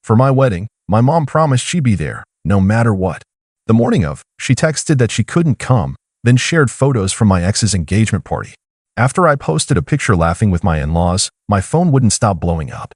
For my wedding, my mom promised she'd be there, no matter what. The morning of, she texted that she couldn't come, then shared photos from my ex's engagement party. After I posted a picture laughing with my in-laws, my phone wouldn't stop blowing up.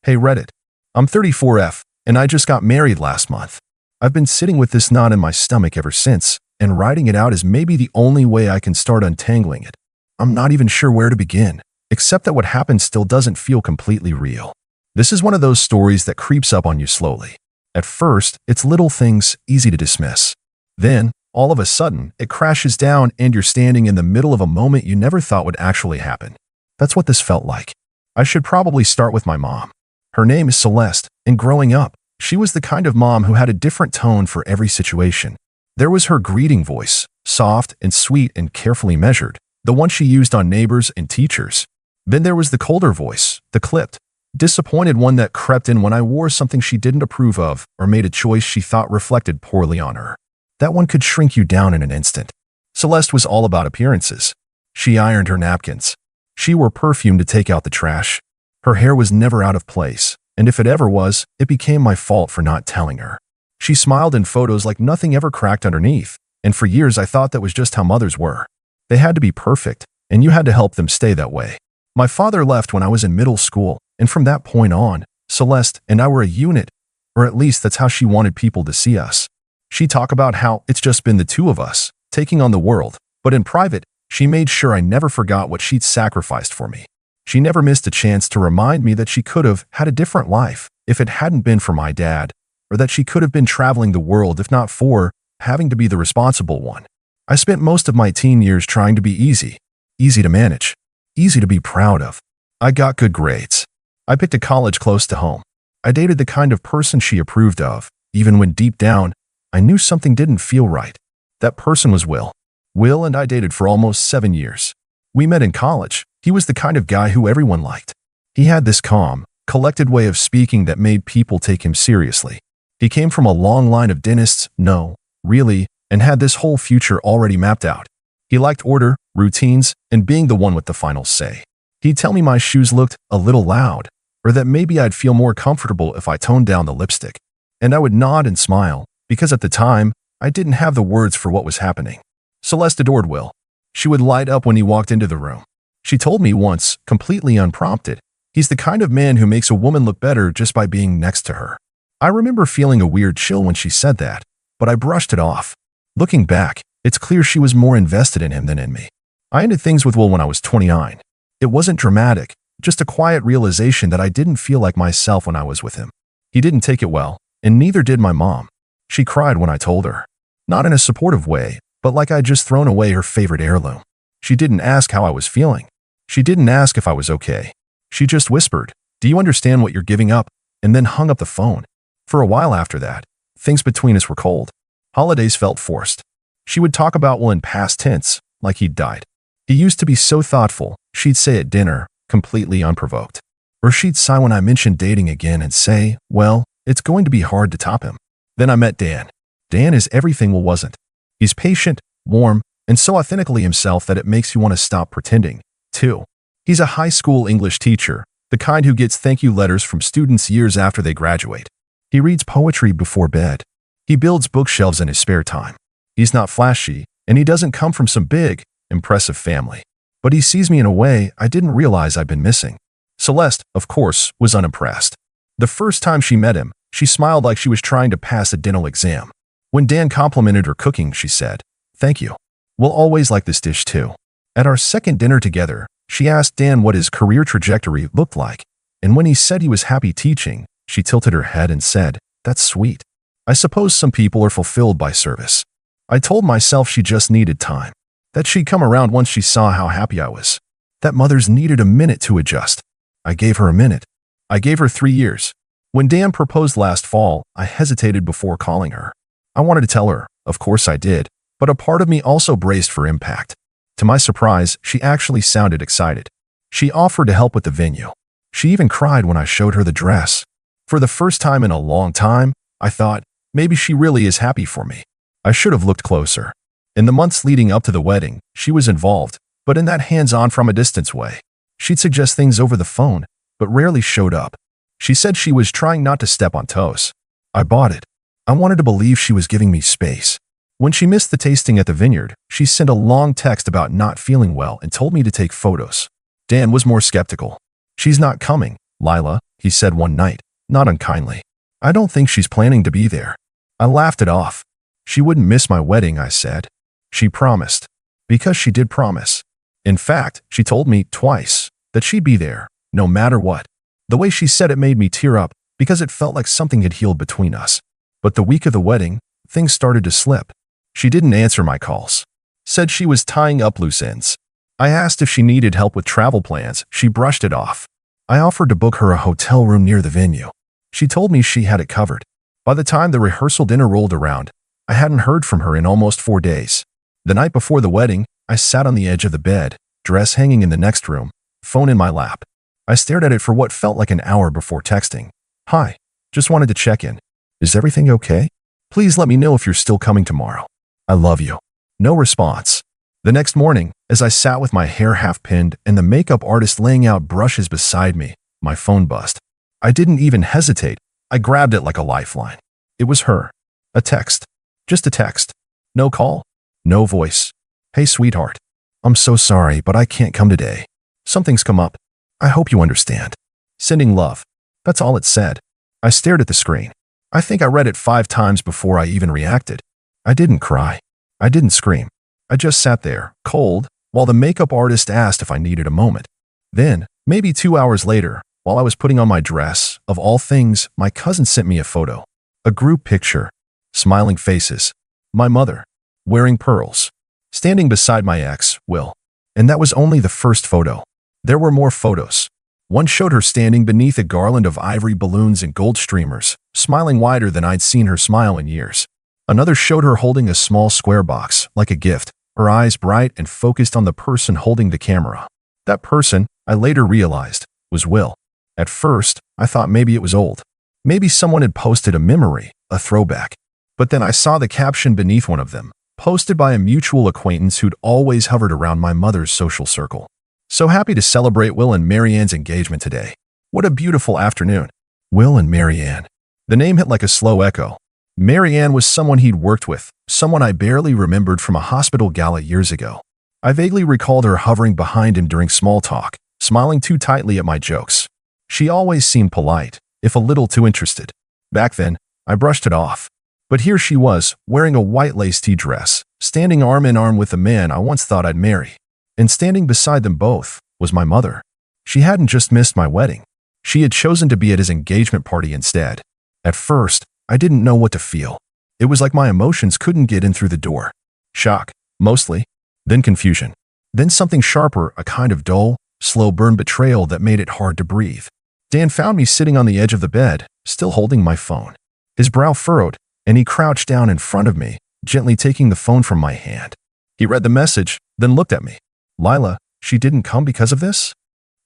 Hey Reddit. I'm 34F, and I just got married last month. I've been sitting with this knot in my stomach ever since, and writing it out is maybe the only way I can start untangling it. I'm not even sure where to begin, except that what happened still doesn't feel completely real. This is one of those stories that creeps up on you slowly. At first, it's little things, easy to dismiss. Then, all of a sudden, it crashes down and you're standing in the middle of a moment you never thought would actually happen. That's what this felt like. I should probably start with my mom. Her name is Celeste, and growing up, she was the kind of mom who had a different tone for every situation. There was her greeting voice, soft and sweet and carefully measured, the one she used on neighbors and teachers. Then there was the colder voice, the clipped, disappointed one that crept in when I wore something she didn't approve of or made a choice she thought reflected poorly on her. That one could shrink you down in an instant. Celeste was all about appearances. She ironed her napkins. She wore perfume to take out the trash. Her hair was never out of place, and if it ever was, it became my fault for not telling her. She smiled in photos like nothing ever cracked underneath, and for years I thought that was just how mothers were. They had to be perfect, and you had to help them stay that way. My father left when I was in middle school, and from that point on, Celeste and I were a unit, or at least that's how she wanted people to see us. She'd talk about how it's just been the two of us, taking on the world, but in private, she made sure I never forgot what she'd sacrificed for me. She never missed a chance to remind me that she could have had a different life if it hadn't been for my dad, or that she could have been traveling the world if not for having to be the responsible one. I spent most of my teen years trying to be easy to manage, easy to be proud of. I got good grades. I picked a college close to home. I dated the kind of person she approved of, even when deep down, I knew something didn't feel right. That person was Will. Will and I dated for almost 7 years. We met in college. He was the kind of guy who everyone liked. He had this calm, collected way of speaking that made people take him seriously. He came from a long line of dentists, no, really, and had this whole future already mapped out. He liked order, routines, and being the one with the final say. He'd tell me my shoes looked a little loud, or that maybe I'd feel more comfortable if I toned down the lipstick. And I would nod and smile, because at the time, I didn't have the words for what was happening. Celeste adored Will. She would light up when he walked into the room. She told me once, completely unprompted, he's the kind of man who makes a woman look better just by being next to her. I remember feeling a weird chill when she said that, but I brushed it off. Looking back, it's clear she was more invested in him than in me. I ended things with Will when I was 29. It wasn't dramatic, just a quiet realization that I didn't feel like myself when I was with him. He didn't take it well, and neither did my mom. She cried when I told her. Not in a supportive way, but like I'd just thrown away her favorite heirloom. She didn't ask how I was feeling. She didn't ask if I was okay. She just whispered, "Do you understand what you're giving up?" and then hung up the phone. For a while after that, things between us were cold. Holidays felt forced. She would talk about Will in past tense, like he'd died. He used to be so thoughtful, she'd say at dinner, completely unprovoked. Or she'd sigh when I mentioned dating again and say, well, it's going to be hard to top him. Then I met Dan. Dan is everything Will wasn't. He's patient, warm, and so authentically himself that it makes you want to stop pretending, too. He's a high school English teacher, the kind who gets thank you letters from students years after they graduate. He reads poetry before bed. He builds bookshelves in his spare time. He's not flashy, and he doesn't come from some big, impressive family. But he sees me in a way I didn't realize I'd been missing. Celeste, of course, was unimpressed. The first time she met him, she smiled like she was trying to pass a dental exam. When Dan complimented her cooking, she said, "Thank you. We'll always like this dish too." At our second dinner together, she asked Dan what his career trajectory looked like, and when he said he was happy teaching, she tilted her head and said, "That's sweet. I suppose some people are fulfilled by service." I told myself she just needed time, that she'd come around once she saw how happy I was, that mothers needed a minute to adjust. I gave her a minute. I gave her 3 years. When Dan proposed last fall, I hesitated before calling her. I wanted to tell her, of course I did, but a part of me also braced for impact. To my surprise, she actually sounded excited. She offered to help with the venue. She even cried when I showed her the dress. For the first time in a long time, I thought, maybe she really is happy for me. I should have looked closer. In the months leading up to the wedding, she was involved, but in that hands-on from a distance way. She'd suggest things over the phone, but rarely showed up. She said she was trying not to step on toes. I bought it. I wanted to believe she was giving me space. When she missed the tasting at the vineyard, she sent a long text about not feeling well and told me to take photos. Dan was more skeptical. "She's not coming, Lila," he said one night, not unkindly. "I don't think she's planning to be there." I laughed it off. "She wouldn't miss my wedding," I said. "She promised." Because she did promise. In fact, she told me twice that she'd be there, no matter what. The way she said it made me tear up because it felt like something had healed between us. But the week of the wedding, things started to slip. She didn't answer my calls. Said she was tying up loose ends. I asked if she needed help with travel plans. She brushed it off. I offered to book her a hotel room near the venue. She told me she had it covered. By the time the rehearsal dinner rolled around, I hadn't heard from her in almost 4 days. The night before the wedding, I sat on the edge of the bed, dress hanging in the next room, phone in my lap. I stared at it for what felt like an hour before texting. "Hi, just wanted to check in. Is everything okay? Please let me know if you're still coming tomorrow. I love you." No response. The next morning, as I sat with my hair half pinned and the makeup artist laying out brushes beside me, my phone buzzed. I didn't even hesitate. I grabbed it like a lifeline. It was her. A text. Just a text. No call. No voice. "Hey, sweetheart. I'm so sorry, but I can't come today. Something's come up. I hope you understand. Sending love." That's all it said. I stared at the screen. I think I read it 5 times before I even reacted. I didn't cry. I didn't scream. I just sat there, cold, while the makeup artist asked if I needed a moment. Then, maybe 2 hours later, while I was putting on my dress, of all things, my cousin sent me a photo. A group picture. Smiling faces. My mother. Wearing pearls. Standing beside my ex, Will. And that was only the first photo. There were more photos. One showed her standing beneath a garland of ivory balloons and gold streamers, smiling wider than I'd seen her smile in years. Another showed her holding a small square box, like a gift, her eyes bright and focused on the person holding the camera. That person, I later realized, was Will. At first, I thought maybe it was old. Maybe someone had posted a memory, a throwback. But then I saw the caption beneath one of them, posted by a mutual acquaintance who'd always hovered around my mother's social circle. "So happy to celebrate Will and Marianne's engagement today. What a beautiful afternoon." Will and Marianne. The name hit like a slow echo. Marianne was someone he'd worked with, someone I barely remembered from a hospital gala years ago. I vaguely recalled her hovering behind him during small talk, smiling too tightly at my jokes. She always seemed polite, if a little too interested. Back then, I brushed it off. But here she was, wearing a white lace tea dress, standing arm in arm with the man I once thought I'd marry. And standing beside them both was my mother. She hadn't just missed my wedding. She had chosen to be at his engagement party instead. At first, I didn't know what to feel. It was like my emotions couldn't get in through the door. Shock, mostly. Then confusion. Then something sharper, a kind of dull, slow burn betrayal that made it hard to breathe. Dan found me sitting on the edge of the bed, still holding my phone. His brow furrowed, and he crouched down in front of me, gently taking the phone from my hand. He read the message, then looked at me. "Lila, she didn't come because of this?"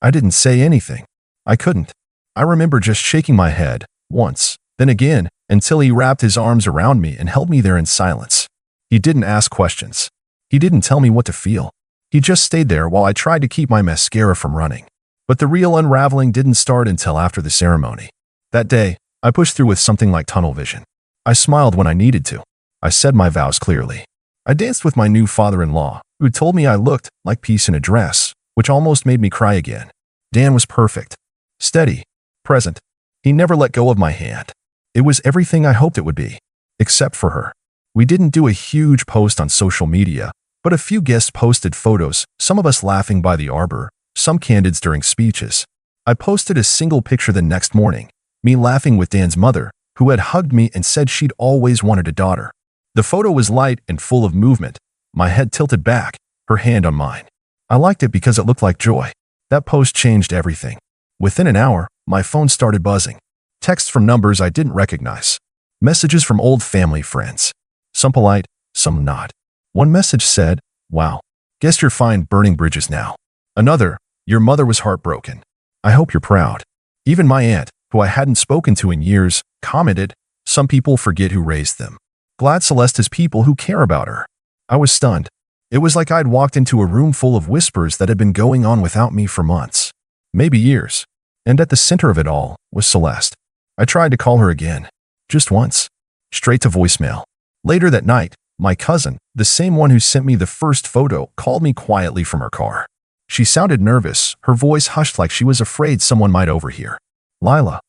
I didn't say anything. I couldn't. I remember just shaking my head, once, then again, until he wrapped his arms around me and held me there in silence. He didn't ask questions. He didn't tell me what to feel. He just stayed there while I tried to keep my mascara from running. But the real unraveling didn't start until after the ceremony. That day, I pushed through with something like tunnel vision. I smiled when I needed to. I said my vows clearly. I danced with my new father-in-law, who told me I looked like peace in a dress, which almost made me cry again. Dan was perfect. Steady. Present. He never let go of my hand. It was everything I hoped it would be. Except for her. We didn't do a huge post on social media, but a few guests posted photos, some of us laughing by the arbor, some candids during speeches. I posted a single picture the next morning, me laughing with Dan's mother, who had hugged me and said she'd always wanted a daughter. The photo was light and full of movement, my head tilted back, her hand on mine. I liked it because it looked like joy. That post changed everything. Within an hour, my phone started buzzing. Texts from numbers I didn't recognize. Messages from old family friends. Some polite, some not. One message said, "Wow, guess you're fine burning bridges now." Another, "Your mother was heartbroken. I hope you're proud." Even my aunt, who I hadn't spoken to in years, commented, "Some people forget who raised them. Glad Celeste has people who care about her." I was stunned. It was like I'd walked into a room full of whispers that had been going on without me for months. Maybe years. And at the center of it all was Celeste. I tried to call her again, just once, straight to voicemail. Later that night, my cousin, the same one who sent me the first photo, called me quietly from her car. She sounded nervous, her voice hushed like she was afraid someone might overhear. "Lila,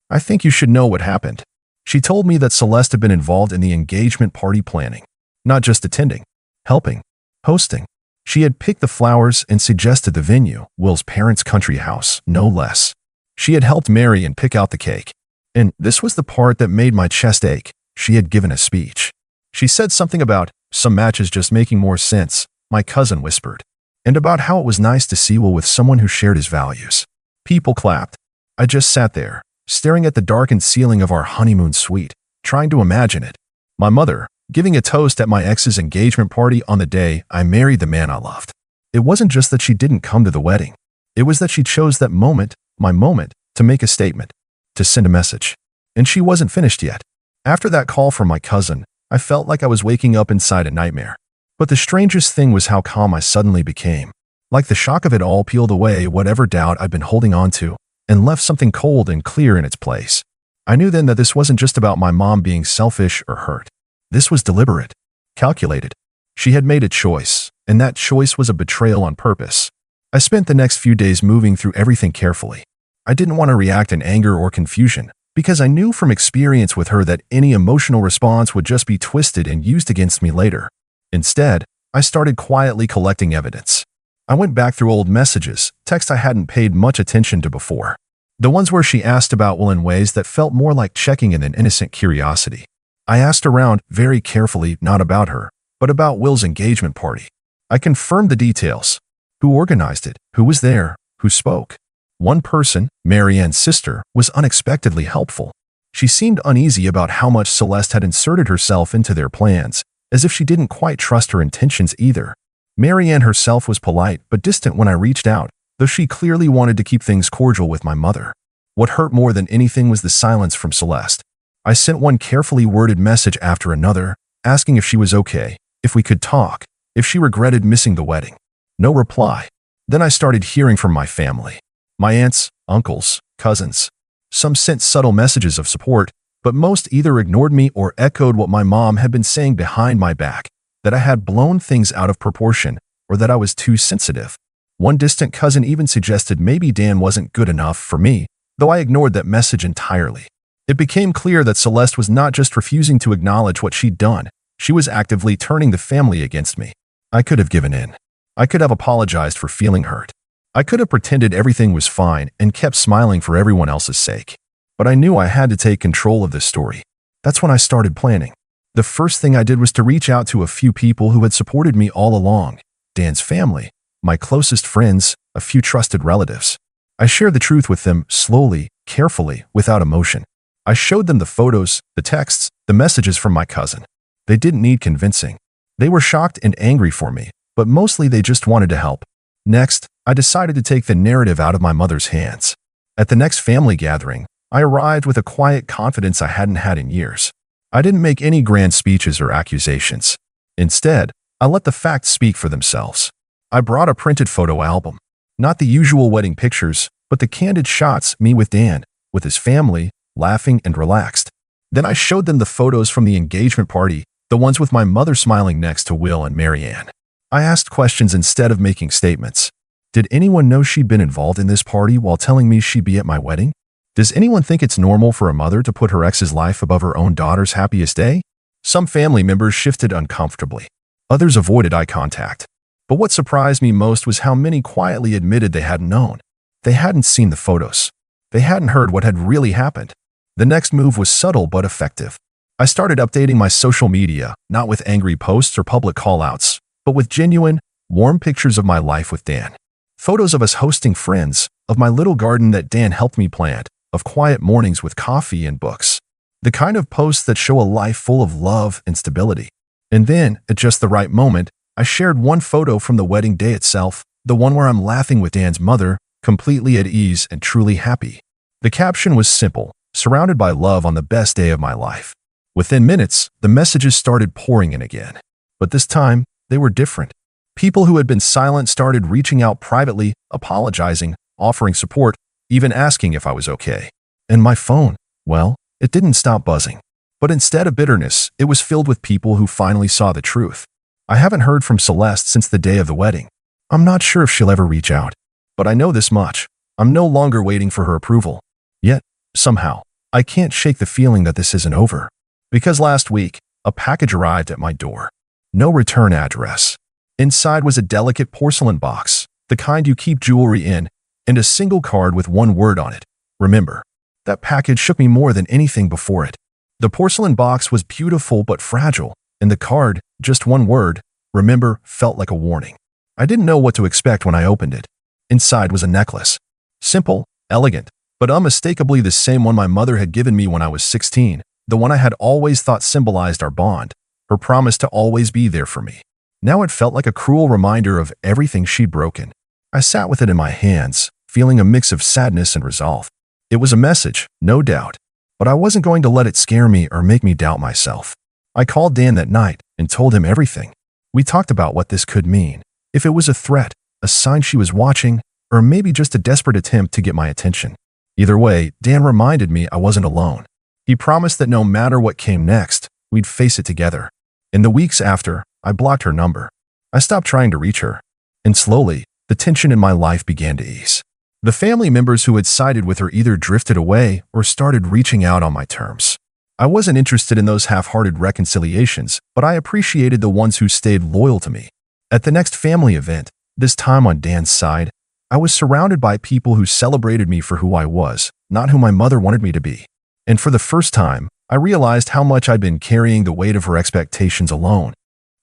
I think you should know what happened." She told me that Celeste had been involved in the engagement party planning, not just attending, helping, hosting. She had picked the flowers and suggested the venue, Will's parents' country house, no less. She had helped Marianne pick out the cake. And this was the part that made my chest ache. She had given a speech. She said something about some matches just making more sense, my cousin whispered, and about how it was nice to see Will with someone who shared his values. People clapped. I just sat there, staring at the darkened ceiling of our honeymoon suite, trying to imagine it. My mother, giving a toast at my ex's engagement party on the day I married the man I loved. It wasn't just that she didn't come to the wedding. It was that she chose that moment, my moment, to make a statement, to send a message. And she wasn't finished yet. After that call from my cousin, I felt like I was waking up inside a nightmare. But the strangest thing was how calm I suddenly became. Like the shock of it all peeled away whatever doubt I'd been holding on to, and left something cold and clear in its place. I knew then that this wasn't just about my mom being selfish or hurt. This was deliberate, calculated. She had made a choice, and that choice was a betrayal on purpose. I spent the next few days moving through everything carefully. I didn't want to react in anger or confusion, because I knew from experience with her that any emotional response would just be twisted and used against me later. Instead, I started quietly collecting evidence. I went back through old messages, texts I hadn't paid much attention to before. The ones where she asked about Will in ways that felt more like checking in than innocent curiosity. I asked around very carefully, not about her, but about Will's engagement party. I confirmed the details. Who organized it? Who was there? Who spoke? One person, Marianne's sister, was unexpectedly helpful. She seemed uneasy about how much Celeste had inserted herself into their plans, as if she didn't quite trust her intentions either. Marianne herself was polite but distant when I reached out, though she clearly wanted to keep things cordial with my mother. What hurt more than anything was the silence from Celeste. I sent one carefully worded message after another, asking if she was okay, if we could talk, if she regretted missing the wedding. No reply. Then I started hearing from my family. My aunts, uncles, cousins. Some sent subtle messages of support, but most either ignored me or echoed what my mom had been saying behind my back, that I had blown things out of proportion or that I was too sensitive. One distant cousin even suggested maybe Dan wasn't good enough for me, though I ignored that message entirely. It became clear that Celeste was not just refusing to acknowledge what she'd done, she was actively turning the family against me. I could have given in. I could have apologized for feeling hurt. I could have pretended everything was fine and kept smiling for everyone else's sake. But I knew I had to take control of this story. That's when I started planning. The first thing I did was to reach out to a few people who had supported me all along. Dan's family, my closest friends, a few trusted relatives. I shared the truth with them slowly, carefully, without emotion. I showed them the photos, the texts, the messages from my cousin. They didn't need convincing. They were shocked and angry for me, but mostly they just wanted to help. Next, I decided to take the narrative out of my mother's hands. At the next family gathering, I arrived with a quiet confidence I hadn't had in years. I didn't make any grand speeches or accusations. Instead, I let the facts speak for themselves. I brought a printed photo album. Not the usual wedding pictures, but the candid shots, me with Dan, with his family, laughing and relaxed. Then I showed them the photos from the engagement party, the ones with my mother smiling next to Will and Marianne. I asked questions instead of making statements. Did anyone know she'd been involved in this party while telling me she'd be at my wedding? Does anyone think it's normal for a mother to put her ex's life above her own daughter's happiest day? Some family members shifted uncomfortably. Others avoided eye contact. But what surprised me most was how many quietly admitted they hadn't known. They hadn't seen the photos. They hadn't heard what had really happened. The next move was subtle but effective. I started updating my social media, not with angry posts or public callouts, but with genuine, warm pictures of my life with Dan. Photos of us hosting friends, of my little garden that Dan helped me plant, of quiet mornings with coffee and books. The kind of posts that show a life full of love and stability. And then, at just the right moment, I shared one photo from the wedding day itself, the one where I'm laughing with Dan's mother, completely at ease and truly happy. The caption was simple, surrounded by love on the best day of my life. Within minutes, the messages started pouring in again. But this time, they were different. People who had been silent started reaching out privately, apologizing, offering support, even asking if I was okay. And my phone, well, it didn't stop buzzing. But instead of bitterness, it was filled with people who finally saw the truth. I haven't heard from Celeste since the day of the wedding. I'm not sure if she'll ever reach out. But I know this much. I'm no longer waiting for her approval. Yet, somehow, I can't shake the feeling that this isn't over. Because last week, a package arrived at my door. No return address. Inside was a delicate porcelain box, the kind you keep jewelry in, and a single card with one word on it. Remember. That package shook me more than anything before it. The porcelain box was beautiful but fragile, and the card, just one word, remember, felt like a warning. I didn't know what to expect when I opened it. Inside was a necklace. Simple, elegant, but unmistakably the same one my mother had given me when I was 16, the one I had always thought symbolized our bond, her promise to always be there for me. Now it felt like a cruel reminder of everything she'd broken. I sat with it in my hands, feeling a mix of sadness and resolve. It was a message, no doubt, but I wasn't going to let it scare me or make me doubt myself. I called Dan that night and told him everything. We talked about what this could mean, if it was a threat, a sign she was watching, or maybe just a desperate attempt to get my attention. Either way, Dan reminded me I wasn't alone. He promised that no matter what came next, we'd face it together. In the weeks after, I blocked her number. I stopped trying to reach her. And slowly, the tension in my life began to ease. The family members who had sided with her either drifted away or started reaching out on my terms. I wasn't interested in those half-hearted reconciliations, but I appreciated the ones who stayed loyal to me. At the next family event, this time on Dan's side, I was surrounded by people who celebrated me for who I was, not who my mother wanted me to be. And for the first time, I realized how much I'd been carrying the weight of her expectations alone.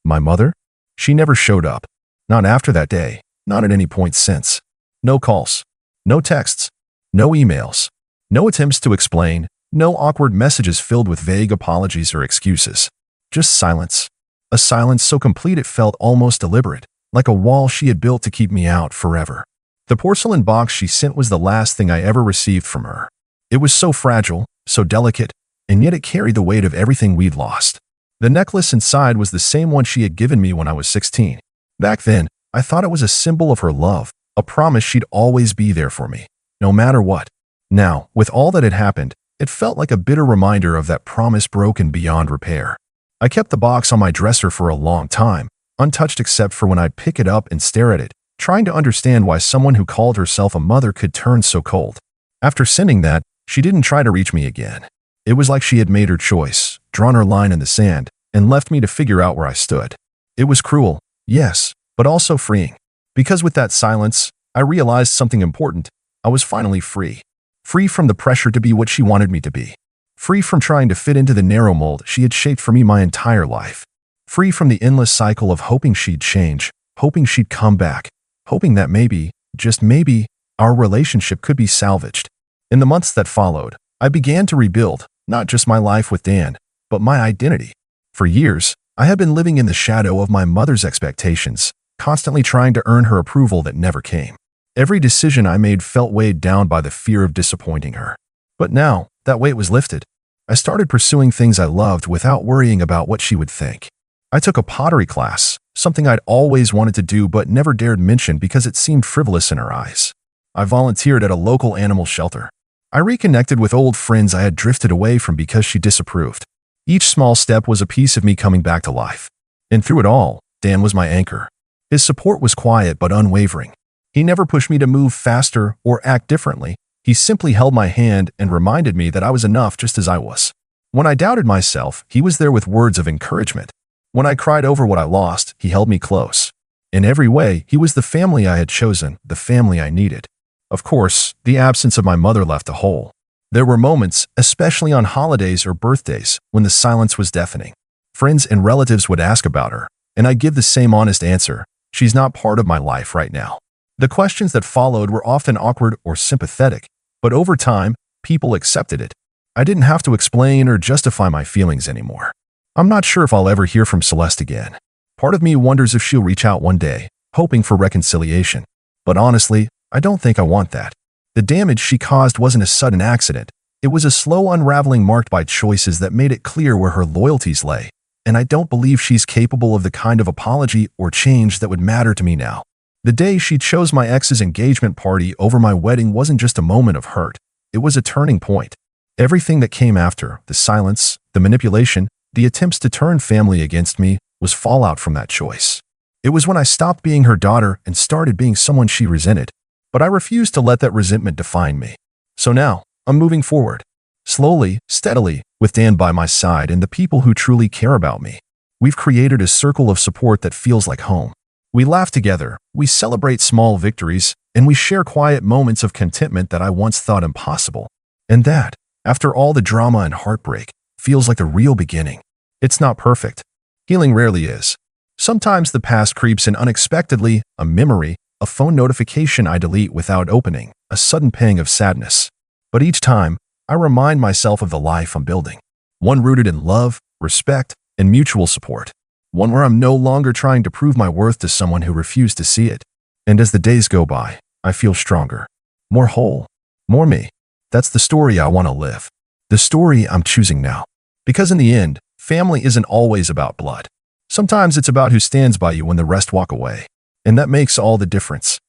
My mother? She never showed up. Not after that day, not at any point since. No calls. No texts. No emails. No attempts to explain. No awkward messages filled with vague apologies or excuses. Just silence. A silence so complete it felt almost deliberate, like a wall she had built to keep me out forever. The porcelain box she sent was the last thing I ever received from her. It was so fragile, so delicate, and yet it carried the weight of everything we'd lost. The necklace inside was the same one she had given me when I was 16. Back then, I thought it was a symbol of her love, a promise she'd always be there for me, no matter what. Now, with all that had happened, it felt like a bitter reminder of that promise broken beyond repair. I kept the box on my dresser for a long time, untouched except for when I'd pick it up and stare at it, trying to understand why someone who called herself a mother could turn so cold. After sending that, she didn't try to reach me again. It was like she had made her choice, drawn her line in the sand, and left me to figure out where I stood. It was cruel, yes, but also freeing. Because with that silence, I realized something important. I was finally free. Free from the pressure to be what she wanted me to be. Free from trying to fit into the narrow mold she had shaped for me my entire life. Free from the endless cycle of hoping she'd change, hoping she'd come back, hoping that maybe, just maybe, our relationship could be salvaged. In the months that followed, I began to rebuild, not just my life with Dan, but my identity. For years, I had been living in the shadow of my mother's expectations, constantly trying to earn her approval that never came. Every decision I made felt weighed down by the fear of disappointing her. But now, that weight was lifted. I started pursuing things I loved without worrying about what she would think. I took a pottery class, something I'd always wanted to do but never dared mention because it seemed frivolous in her eyes. I volunteered at a local animal shelter. I reconnected with old friends I had drifted away from because she disapproved. Each small step was a piece of me coming back to life. And through it all, Dan was my anchor. His support was quiet but unwavering. He never pushed me to move faster or act differently. He simply held my hand and reminded me that I was enough just as I was. When I doubted myself, he was there with words of encouragement. When I cried over what I lost, he held me close. In every way, he was the family I had chosen, the family I needed. Of course, the absence of my mother left a hole. There were moments, especially on holidays or birthdays, when the silence was deafening. Friends and relatives would ask about her, and I'd give the same honest answer: she's not part of my life right now. The questions that followed were often awkward or sympathetic, but over time, people accepted it. I didn't have to explain or justify my feelings anymore. I'm not sure if I'll ever hear from Celeste again. Part of me wonders if she'll reach out one day, hoping for reconciliation. But honestly, I don't think I want that. The damage she caused wasn't a sudden accident. It was a slow unraveling marked by choices that made it clear where her loyalties lay. And I don't believe she's capable of the kind of apology or change that would matter to me now. The day she chose my ex's engagement party over my wedding wasn't just a moment of hurt. It was a turning point. Everything that came after, the silence, the manipulation, the attempts to turn family against me, was fallout from that choice. It was when I stopped being her daughter and started being someone she resented. But I refused to let that resentment define me. So now, I'm moving forward. Slowly, steadily, with Dan by my side and the people who truly care about me. We've created a circle of support that feels like home. We laugh together, we celebrate small victories, and we share quiet moments of contentment that I once thought impossible. And that, after all the drama and heartbreak, feels like the real beginning. It's not perfect. Healing rarely is. Sometimes the past creeps in unexpectedly, a memory, a phone notification I delete without opening, a sudden pang of sadness. But each time, I remind myself of the life I'm building. One rooted in love, respect, and mutual support. One where I'm no longer trying to prove my worth to someone who refused to see it. And as the days go by, I feel stronger, more whole, more me. That's the story I want to live. The story I'm choosing now. Because in the end, family isn't always about blood. Sometimes it's about who stands by you when the rest walk away. And that makes all the difference.